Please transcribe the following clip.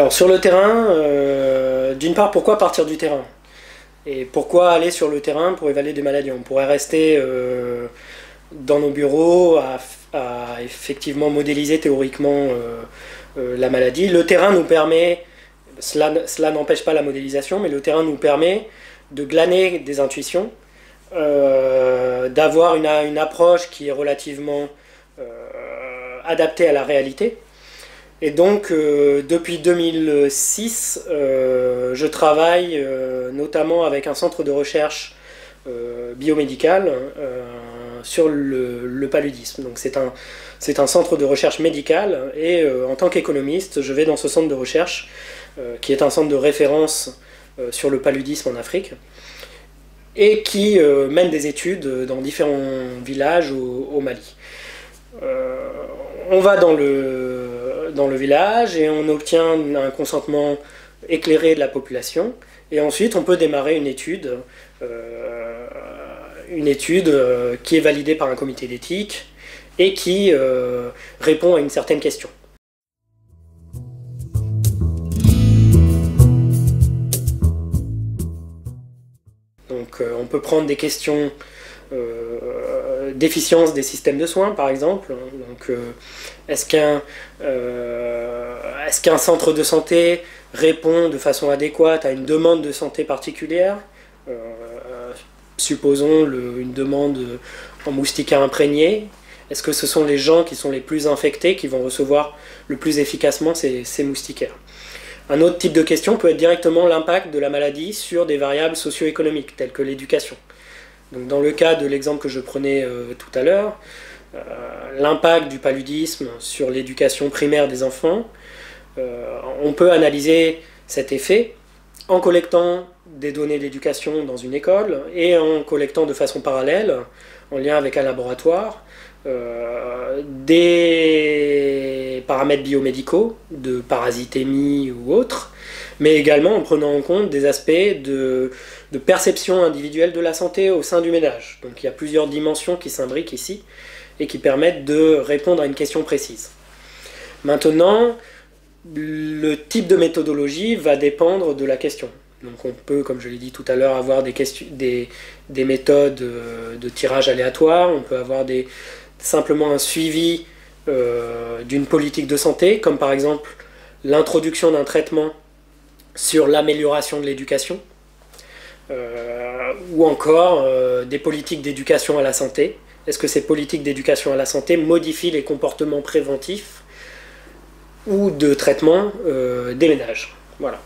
Alors sur le terrain, d'une part, pourquoi partir du terrain? Et pourquoi aller sur le terrain pour évaluer des maladies? On pourrait rester dans nos bureaux à effectivement modéliser théoriquement la maladie. Le terrain nous permet, cela n'empêche pas la modélisation, mais le terrain nous permet de glaner des intuitions, d'avoir une approche qui est relativement adaptée à la réalité. Et donc, depuis 2006, je travaille notamment avec un centre de recherche biomédical sur le paludisme. Donc c'est un centre de recherche médical et en tant qu'économiste, je vais dans ce centre de recherche qui est un centre de référence sur le paludisme en Afrique et qui mène des études dans différents villages au Mali. On va dans le village et on obtient un consentement éclairé de la population et ensuite on peut démarrer une étude qui est validée par un comité d'éthique et qui répond à une certaine question. Donc on peut prendre des questions d'efficience des systèmes de soins par exemple. Donc est-ce qu'un centre de santé répond de façon adéquate à une demande de santé particulière? Supposons une demande en moustiquaire imprégné. Est-ce que ce sont les gens qui sont les plus infectés qui vont recevoir le plus efficacement ces moustiquaires? Un autre type de question peut être directement l'impact de la maladie sur des variables socio-économiques telles que l'éducation. Donc dans le cas de l'exemple que je prenais tout à l'heure, l'impact du paludisme sur l'éducation primaire des enfants, on peut analyser cet effet en collectant des données d'éducation dans une école et en collectant de façon parallèle, en lien avec un laboratoire, des paramètres biomédicaux, de parasitémie ou autres, mais également en prenant en compte des aspects de perception individuelle de la santé au sein du ménage. Donc il y a plusieurs dimensions qui s'imbriquent ici et qui permettent de répondre à une question précise. Maintenant, le type de méthodologie va dépendre de la question. Donc on peut, comme je l'ai dit tout à l'heure, avoir des méthodes de tirage aléatoire, on peut avoir simplement un suivi d'une politique de santé, comme par exemple l'introduction d'un traitement sur l'amélioration de l'éducation, ou encore des politiques d'éducation à la santé. Est-ce que ces politiques d'éducation à la santé modifient les comportements préventifs ou de traitement des ménages? Voilà.